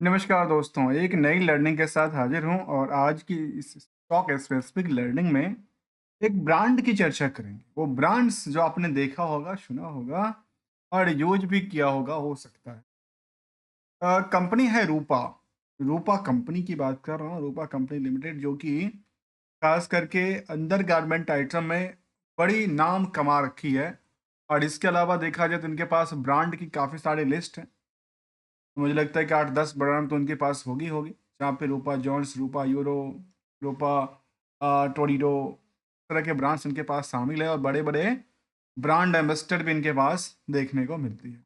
नमस्कार दोस्तों, एक नई लर्निंग के साथ हाजिर हूँ और आज की इस स्टॉक स्पेसिफिक लर्निंग में एक ब्रांड की चर्चा करेंगे। वो ब्रांड्स जो आपने देखा होगा, सुना होगा और यूज़ भी किया होगा हो सकता है। कंपनी है रूपा। रूपा कंपनी की बात कर रहा हूँ, रूपा कंपनी लिमिटेड जो कि खास करके अंडरगारमेंट आइटम में बड़ी नाम कमा रखी है और इसके अलावा देखा जाए तो इनके पास ब्रांड की काफ़ी सारी लिस्ट है। मुझे लगता है कि 8-10 ब्रांड तो उनके पास होगी, जहाँ पे रूपा जॉन्स, रूपा यूरो, रूपा टोरिडो, इस तरह के ब्रांड्स इनके पास शामिल है और बड़े-बड़े ब्रांड एम्बेसडर भी इनके पास देखने को मिलती है।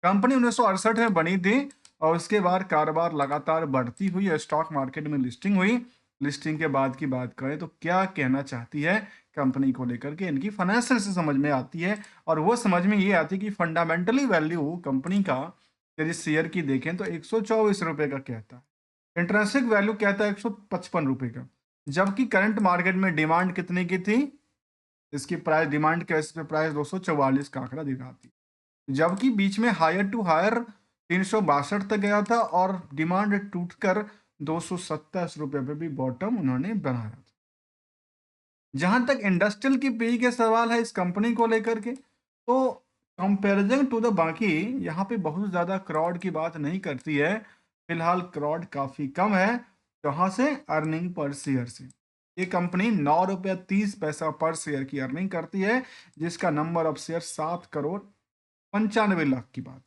कंपनी 1968 में बनी थी और उसके बाद कारोबार लगातार बढ़ती हुई और स्टॉक मार्केट में लिस्टिंग हुई। लिस्टिंग के बाद की बात करें तो क्या कहना चाहती है कंपनी को लेकर के, इनकी फाइनेंशियल से समझ में आती है और वो समझ में ये आती है कि फंडामेंटली वैल्यू कंपनी का यदि शेयर की देखें तो ₹124 का कहता है। इंट्रिंसिक वैल्यू कहता है ₹155 का। जबकि करंट मार्केट में डिमांड कितने की थी? इसकी प्राइस डिमांड के बेसिस पे प्राइस 244 का आंकड़ा दिखाती है। जबकि बीच में हायर टू हायर 362 तक गया था और डिमांड टूटकर ₹227 पे भी बॉटम उन्होंने बनाया था। जहां तक इंडस्ट्रियल की पी के सवाल है इस कंपनी को लेकर के, तो कंपैरिजन टू द बाकी यहाँ पे बहुत ज़्यादा क्राउड की बात नहीं करती है। फिलहाल क्राउड काफ़ी कम है। जहाँ से अर्निंग पर शेयर से ये कंपनी ₹9.30 पर शेयर की अर्निंग करती है, जिसका नंबर ऑफ शेयर 7,95,00,000 की बात।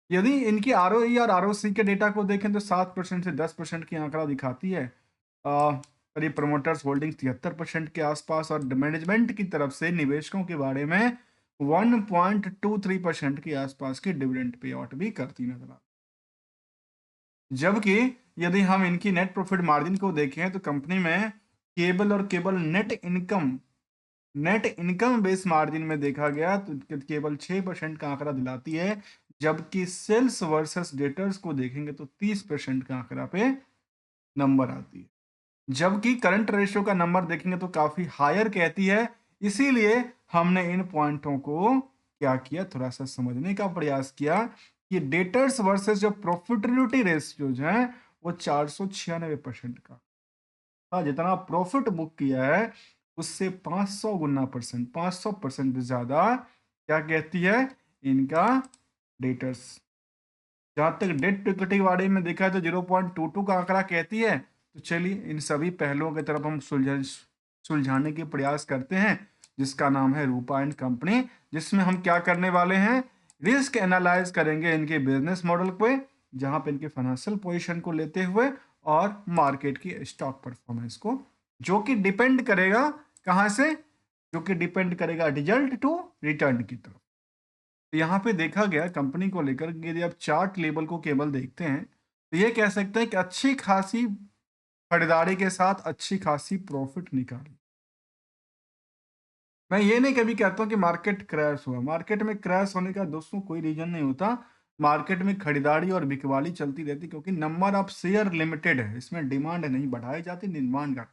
यदि इनकी आरओई और आरओसी के डेटा को देखें तो 7% से 10% की आंकड़ा दिखाती है। करीब प्रमोटर्स होल्डिंग 73% के आसपास और मैनेजमेंट की तरफ से निवेशकों के बारे में 1.23% के आसपास की डिविडेंड पे आउट भी करती नजर आ। जबकि यदि हम इनकी नेट प्रॉफिट मार्जिन को देखें तो कंपनी में केवल नेट इनकम बेस मार्जिन में देखा गया तो केवल 6% का आंकड़ा दिलाती है। जबकि सेल्स वर्सेस डेटर्स को देखेंगे तो 30% का आंकड़ा पे नंबर आती है। जबकि करंट रेशियो का नंबर देखेंगे तो काफी हायर कहती है। इसीलिए हमने इन पॉइंटों को क्या किया, थोड़ा सा समझने का प्रयास किया कि डेटर्स वर्सेस जो प्रॉफिटेबिलिटी रेशियोज हैं वो 496% का। हाँ, जितना प्रॉफिट बुक किया है उससे 500 गुना परसेंट 500% ज्यादा क्या कहती है इनका डेटर्स। जहां तक डेट टू इक्विटी के बारे में देखा है तो 0.22 का आंकड़ा कहती है। तो चलिए इन सभी पहलुओं की तरफ हम सुलझाने के प्रयास करते हैं, जिसका नाम है रूपा एंड कंपनी, जिसमें हम क्या करने वाले हैं, रिस्क एनालाइज करेंगे इनके बिजनेस मॉडल पे, जहां पे इनके फाइनेंशियल पोजीशन को लेते हुए और मार्केट की स्टॉक परफॉर्मेंस को, जो कि डिपेंड करेगा कहां से, जो कि डिपेंड करेगा रिजल्ट टू रिटर्न की तरफ। तो यहाँ पे देखा गया कंपनी को लेकर कि यदि आप चार्ट लेवल को केवल देखते हैं तो ये कह सकते हैं कि अच्छी खासी खरीदारी के साथ अच्छी खासी प्रॉफिट निकाली। मैं ये नहीं कभी कहता हूँ कि मार्केट क्रैश हुआ। मार्केट में क्रैश होने का दोस्तों कोई रीजन नहीं होता। मार्केट में खरीदारी और बिकवाली चलती रहती, क्योंकि नंबर ऑफ शेयर लिमिटेड है, इसमें डिमांड नहीं बढ़ाई जाती, डिमांड घट।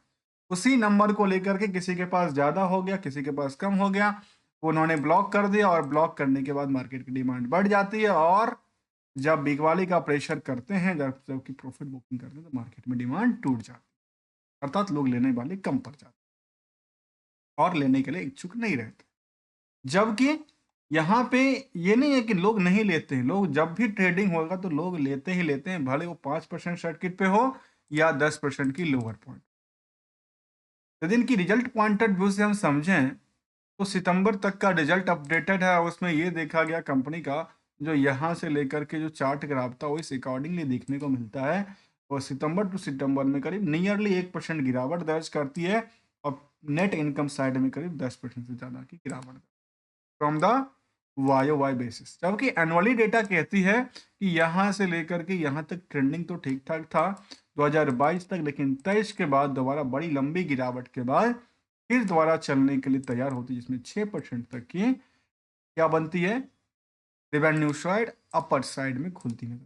उसी नंबर को लेकर के किसी के पास ज्यादा हो गया, किसी के पास कम हो गया, उन्होंने ब्लॉक कर दिया और ब्लॉक करने के बाद मार्केट की डिमांड बढ़ जाती है और जब बिकवाली का प्रेशर करते हैं, जबकि प्रॉफिट बुकिंग करते हैं, तो मार्केट में डिमांड टूट जाती है, अर्थात लोग लेने वाले कम पड़ जाते हैं और लेने के लिए इच्छुक नहीं रहते। जबकि यहाँ पे ये नहीं है कि लोग नहीं लेते हैं, लोग जब भी ट्रेडिंग होगा तो लोग लेते ही लेते हैं, भले वो 5% सर्किट पे हो या 10% की लोअर पॉइंट। यदि इनकी रिजल्ट पॉइंट ऑफ व्यू से हम समझें तो सितंबर तक का रिजल्ट अपडेटेड है, उसमें ये देखा गया कंपनी का जो यहाँ से लेकर के जो चार्ट ग्राफ था वो इस अकॉर्डिंगली देखने को मिलता है। और सितंबर टू सितंबर में करीब नियरली 1% गिरावट दर्ज करती है और नेट इनकम साइड में करीब 10% से ज़्यादा की गिरावट from the Y Y basis. जबकि एनुअली डेटा कहती है कि यहाँ से लेकर के यहाँ तक ट्रेंडिंग तो ठीक ठाक था 2022 तक, लेकिन 23 के बाद दोबारा बड़ी लंबी गिरावट के बाद फिर दोबारा चलने के लिए तैयार होती है, जिसमें 6% तक की क्या बनती है, रेवेन्यू साइड अपर साइड में खुलती है।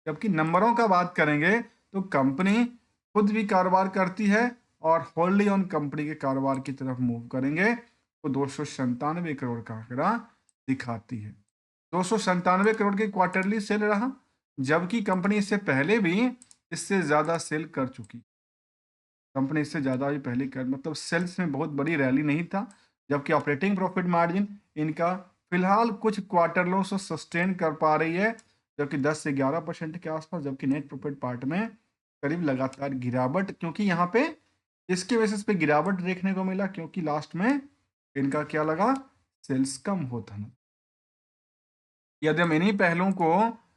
जबकि नंबरों का बात करेंगे तो कंपनी खुद भी कारोबार करती है और होल्डी ऑन कंपनी के कारोबार की तरफ मूव करेंगे तो 297 करोड़ का आंकड़ा दिखाती है। 297 करोड़ की क्वार्टरली सेल रहा, जबकि कंपनी इससे पहले भी इससे ज़्यादा सेल कर चुकी। कंपनी इससे ज़्यादा भी पहले कर मतलब सेल्स में बहुत बड़ी रैली नहीं था। जबकि ऑपरेटिंग प्रॉफिट मार्जिन इनका फिलहाल कुछ क्वार्टरों से सस्टेन कर पा रही है, जबकि 10 से 11% के आसपास। जबकि नेट प्रॉफिट पार्ट में करीब लगातार गिरावट, क्योंकि यहाँ पे इसके बेसिस पे गिरावट देखने को मिला, क्योंकि लास्ट में इनका क्या लगा, सेल्स कम होता ना। यदि हम इन्हीं पहलुओं को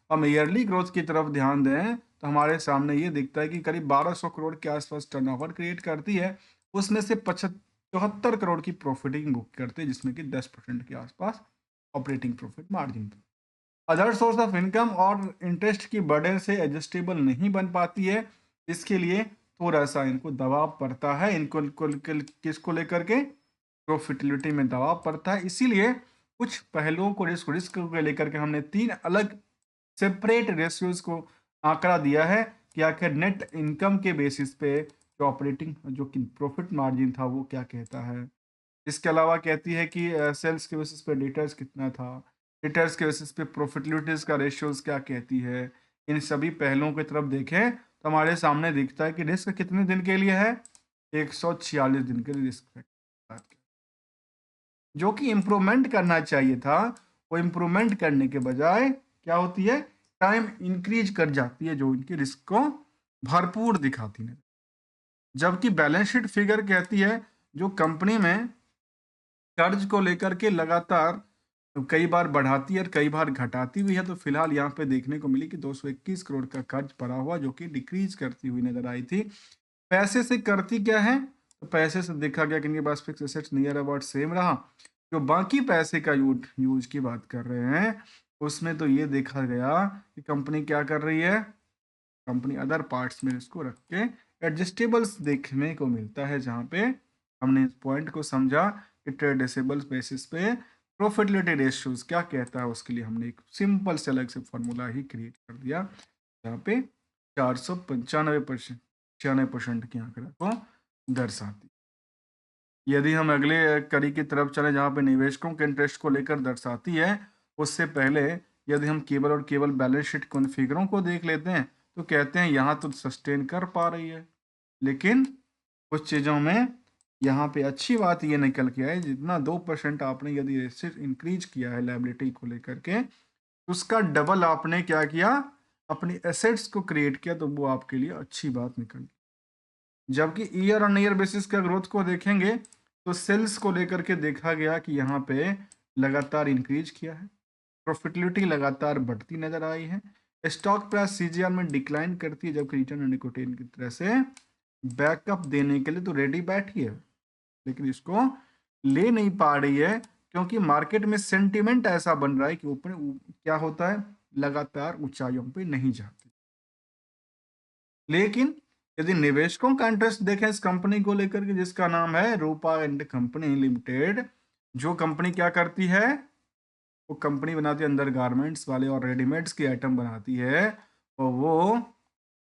हम ईयरली ग्रोथ की तरफ ध्यान दें तो हमारे सामने ये दिखता है कि करीब 1200 करोड़ के आसपास टर्नओवर क्रिएट करती है। उसमें से 74 करोड़ की प्रॉफिटिंग बुक करते हैं, जिसमें कि 10% के आसपास operating profit margin. Other source of income और इंटरेस्ट की बर्डन से एडजस्टेबल नहीं बन पाती है। इसके लिए थोड़ा सा इनको दबाव पड़ता है, किसको लेकर के, प्रॉफिटेबिलिटी में दबाव पड़ता है। इसीलिए कुछ पहलुओं को रिस्क को लेकर के हमने 3 अलग सेपरेट रेशियोज को आंकड़ा दिया है कि आखिर नेट इनकम के बेसिस पे जो ऑपरेटिंग जो कि प्रॉफिट मार्जिन था वो क्या कहता है। इसके अलावा कहती है कि सेल्स के बेसिस पे डेटर्स कितना था, डेटर्स के बेसिस पे प्रॉफिटेबिलिटीज का रेशियोज क्या कहती है। इन सभी पहलुओं की तरफ देखें तो हमारे सामने दिखता है कि रिस्क कितने दिन के लिए है, 146 दिन के लिए रिस्क, जो कि इम्प्रूवमेंट करना चाहिए था। वो इम्प्रूवमेंट करने के बजाय क्या होती है, टाइम इंक्रीज कर जाती है, जो इनकी रिस्क को भरपूर दिखाती है। जबकि बैलेंस शीट फिगर कहती है जो कंपनी में कर्ज को लेकर के लगातार कई बार बढ़ाती है और कई बार घटाती भी है। तो फिलहाल यहाँ पे देखने को मिली कि 221 करोड़ का कर्ज पड़ा हुआ, जो कि डिक्रीज करती हुई नजर आई थी। पैसे से करती क्या है, तो पैसे से देखा गया कि इनके पास fix assets near about same रहा। जो बाकी पैसे का यूज की बात कर रहे हैं उसमें तो ये देखा गया कि कंपनी क्या कर रही है, कंपनी अदर पार्ट्स में इसको रख के एडजस्टेबल्स देखने को मिलता है, जहाँ पे हमने इस पॉइंट को समझा कि ट्रेडेबल्स बेसिस पे प्रॉफिटेबिलिटी रेशियोज क्या कहता है। उसके लिए हमने एक सिंपल से अलग से फॉर्मूला ही क्रिएट कर दिया, जहाँ पे 495% 96% के आंकड़ा को दर्शाती। यदि हम अगले कड़ी की तरफ चले जहाँ पे निवेशकों के इंटरेस्ट को लेकर दर्शाती है, उससे पहले यदि हम केवल और केवल बैलेंस शीट कॉन्फ़िगरों को देख लेते हैं तो कहते हैं यहाँ तो सस्टेन कर पा रही है, लेकिन कुछ चीज़ों में यहाँ पे अच्छी बात ये निकल के आई, जितना 2% आपने यदि एसेट इंक्रीज किया है लाइबिलिटी को लेकर के, उसका डबल आपने क्या किया, अपनी एसेट्स को क्रिएट किया, तो वो आपके लिए अच्छी बात निकल। जबकि ईयर ऑन ईयर बेसिस का ग्रोथ को देखेंगे तो सेल्स को लेकर के देखा गया कि यहाँ पे लगातार इंक्रीज किया है, प्रॉफिटेबिलिटी लगातार बढ़ती नजर आई है। स्टॉक प्राइस सीजीआर में डिक्लाइन करती है, जबकि रिटर्न ऑन इक्विटी की तरह से बैकअप देने के लिए तो रेडी बैठी है, लेकिन इसको ले नहीं पा रही है, क्योंकि मार्केट में सेंटिमेंट ऐसा बन रहा है कि ऊपर क्या होता है, लगातार ऊंचाइयों पे नहीं जाती। लेकिन यदि निवेशकों का इंटरेस्ट देखें इस कंपनी को लेकर के, जिसका नाम है रूपा एंड कंपनी लिमिटेड, जो कंपनी क्या करती है, वो कंपनी बनाती है अंडर गारमेंट्स वाले और रेडीमेड्स की आइटम बनाती है, और वो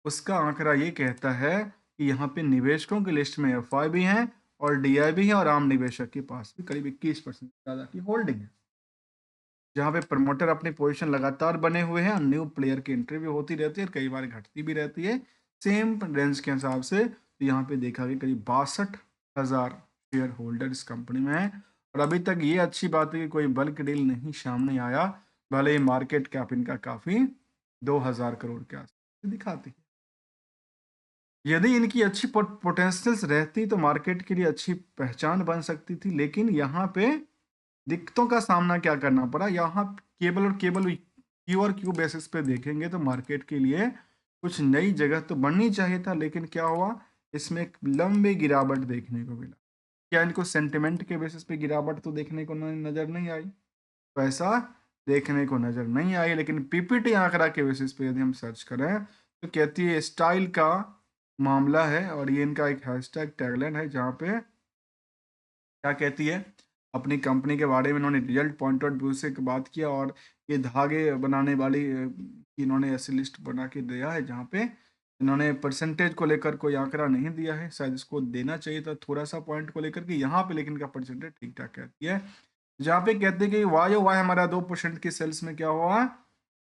उसका आंकड़ा ये कहता है कि यहाँ पे निवेशकों की लिस्ट में एफआई भी हैं और डीआई भी है, और आम निवेशक के पास भी करीब 21% ज़्यादा की होल्डिंग है, जहाँ पे प्रमोटर अपनी पोजीशन लगातार बने हुए हैं और न्यू प्लेयर की एंट्री भी होती रहती है और कई बार घटती भी रहती है सेम रेंज के हिसाब से। तो यहाँ पे देखा गया करीब 62,000 शेयर होल्डर इस कंपनी में है, और अभी तक ये अच्छी बात है कि कोई बल्क डील नहीं सामने आया, भले ही मार्केट कैप इनका काफ़ी 2,000 करोड़ के आसपास दिखाती है। यदि इनकी अच्छी पोटेंशियल्स रहती तो मार्केट के लिए अच्छी पहचान बन सकती थी, लेकिन यहाँ पे दिक्कतों का सामना क्या करना पड़ा। यहाँ केवल और केवल क्यू और क्यू बेसिस पे देखेंगे तो मार्केट के लिए कुछ नई जगह तो बननी चाहिए था, लेकिन क्या हुआ, इसमें एक लंबी गिरावट देखने को मिला। क्या इनको सेंटिमेंट के बेसिस पे गिरावट तो देखने को नजर नहीं आई, तो ऐसा देखने को नजर नहीं आई। लेकिन पीपीटी आंकड़ा के बेसिस पे यदि हम सर्च करें तो कहती है स्टाइल का मामला है, और ये इनका एक हैशटैग टैगलाइन है, जहाँ पे क्या कहती है, अपनी कंपनी के बारे में इन्होंने रिजल्ट पॉइंट आउट व्यू से बात किया, और ये धागे बनाने वाली की इन्होंने ऐसी लिस्ट बना के दिया है, जहाँ पे इन्होंने परसेंटेज को लेकर कोई आंकड़ा नहीं दिया है, शायद इसको देना चाहिए था थोड़ा सा पॉइंट को लेकर के, यहाँ पे लेकिन का परसेंटेज ठीक ठाक कहती है, जहाँ पे कहते हैं कि वाई हमारा 2% की सेल्स में क्या हुआ,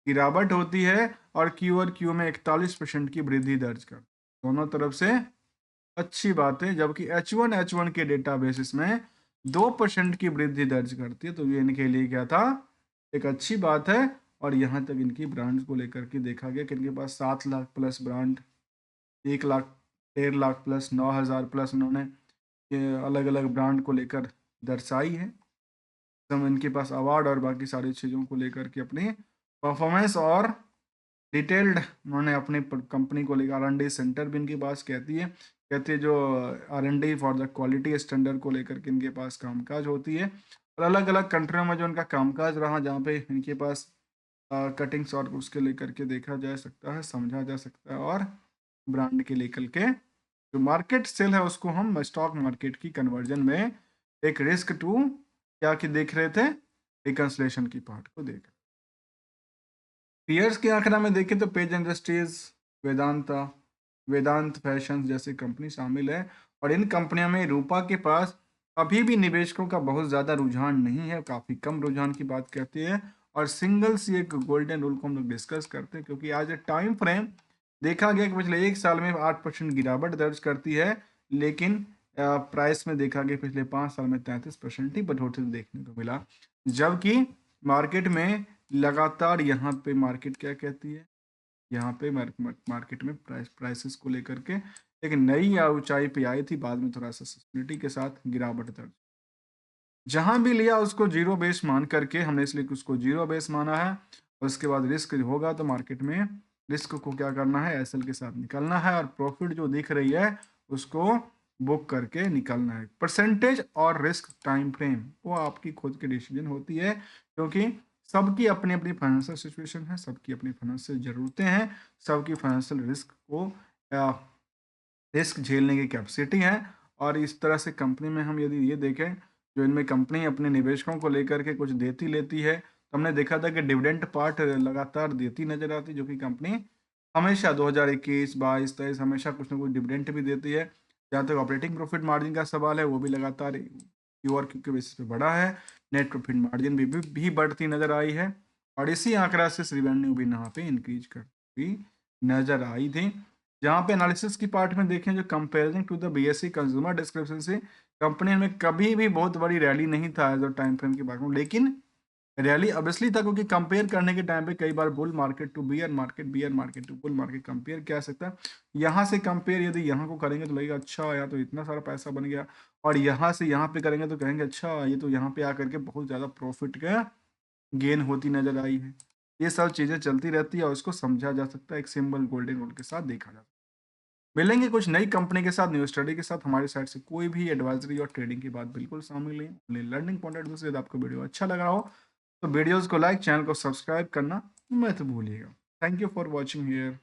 गिरावट होती है और क्यू और क्यू में 41% की वृद्धि दर्ज कर, दोनों तरफ से अच्छी बात है। जबकि H1 के डेटा बेसिस में 2% की वृद्धि दर्ज करती है, तो ये इनके लिए क्या था, एक अच्छी बात है। और यहाँ तक इनकी ब्रांड्स को लेकर के देखा गया कि इनके पास 7 lakh plus brand, 1 lakh 1.5 lakh plus 9,000 plus उन्होंने ये अलग अलग ब्रांड को लेकर दर्शाई है। सब इनके पास अवार्ड और बाकी सारी चीज़ों को लेकर के अपनी परफॉर्मेंस और डिटेल्ड उन्होंने अपनी कंपनी को लेकर R&D सेंटर भी इनके पास कहती है जो R&D for the quality standard को लेकर के इनके पास कामकाज होती है। और अलग अलग कंट्रियों में जो इनका कामकाज रहा, जहाँ पे इनके पास कटिंग्स और उसके लेकर के देखा जा सकता है, समझा जा सकता है। और ब्रांड के लेकर के जो मार्केट सेल है उसको हम स्टॉक मार्केट की कन्वर्जन में एक रिस्क टू क्या की देख रहे थे, रिकंसलेशन की पार्ट को देख। पीयर्स के आंकड़ा में देखें तो पेज इंडस्ट्रीज, वेदांता, वेदांत फैशन जैसी कंपनी शामिल है। और इन कंपनियों में रूपा के पास अभी भी निवेशकों का बहुत ज़्यादा रुझान नहीं है, काफ़ी कम रुझान की बात कहती है। और सिंगल्स ये एक गोल्डन रूल को हम लोग डिस्कस करते हैं, क्योंकि आज टाइम फ्रेम देखा गया कि पिछले 1 साल में 8% गिरावट दर्ज करती है, लेकिन प्राइस में देखा गया पिछले 5 साल में 33% ही बढ़ोतरी देखने को मिला। जबकि मार्केट में लगातार यहाँ पे मार्केट क्या कहती है, यहाँ पे मार्केट में प्राइसेस को लेकर के एक नई ऊंचाई पे आई थी, बाद में थोड़ा सा सस्टेनिटी के साथ गिरावट दर्ज। जहां भी लिया उसको जीरो बेस मान करके, हमने इसलिए उसको जीरो बेस माना है। और उसके बाद रिस्क होगा तो मार्केट में रिस्क को क्या करना है, एसएल के साथ निकलना है। और प्रॉफिट जो दिख रही है उसको बुक करके निकलना है। परसेंटेज और रिस्क टाइम फ्रेम वो आपकी खुद की डिसीजन होती है, क्योंकि सबकी अपनी अपनी फाइनेंशियल सिचुएशन है, सबकी अपनी फाइनेंशियल ज़रूरतें हैं, सबकी फाइनेंशियल रिस्क को रिस्क झेलने की कैपेसिटी है। और इस तरह से कंपनी में हम यदि ये देखें, जो इनमें कंपनी अपने निवेशकों को लेकर के कुछ देती लेती है, तो हमने देखा था कि डिविडेंड पार्ट लगातार देती नजर आती, जो कि कंपनी हमेशा 2021, 22, 23 हमेशा कुछ ना कुछ डिविडेंड भी देती है। जहाँ तक ऑपरेटिंग प्रॉफिट मार्जिन का सवाल है, वो भी लगातार क्यू और क्यू के बेसिस पे बढ़ा है। नेट प्रॉफिट मार्जिन भी बढ़ती नजर आई है। और इसी आंकड़ा से रेवेन्यू भी यहाँ पे इंक्रीज करती नजर आई थी। जहाँ पे एनालिसिस की पार्ट में देखें, जो comparing to the BSE consumer description से, कंपनी में कभी भी बहुत बड़ी रैली नहीं था एज अ टाइम फ्रेम की बात करूँ, लेकिन रैली ऑब्वियसली था, क्योंकि कंपेयर करने के टाइम पे कई बार bull market to bear market to bull market compare किया जा सकता है। यहाँ से कंपेयर यदि यहाँ को करेंगे तो लगेगा अच्छा यार तो इतना सारा पैसा बन गया, और यहाँ से यहाँ पे करेंगे तो कहेंगे अच्छा ये तो यहाँ पे आकर के बहुत ज़्यादा प्रॉफिट का गेन होती नजर आई है। ये सब चीज़ें चलती रहती है और इसको समझा जा सकता है, एक सिंबल गोल्डन रूल के साथ देखा जा सकता है। मिलेंगे कुछ नई कंपनी के साथ, न्यू स्टडी के साथ। हमारी साइड से कोई भी एडवाइजरी और ट्रेडिंग की बात बिल्कुल शामिल नहीं, लर्निंग पॉइंट ऑफ व्यू से। यदि आपको वीडियो अच्छा लग रहा हो तो वीडियोस को लाइक, चैनल को सब्सक्राइब करना मत भूलिएगा। Thank you for watching here.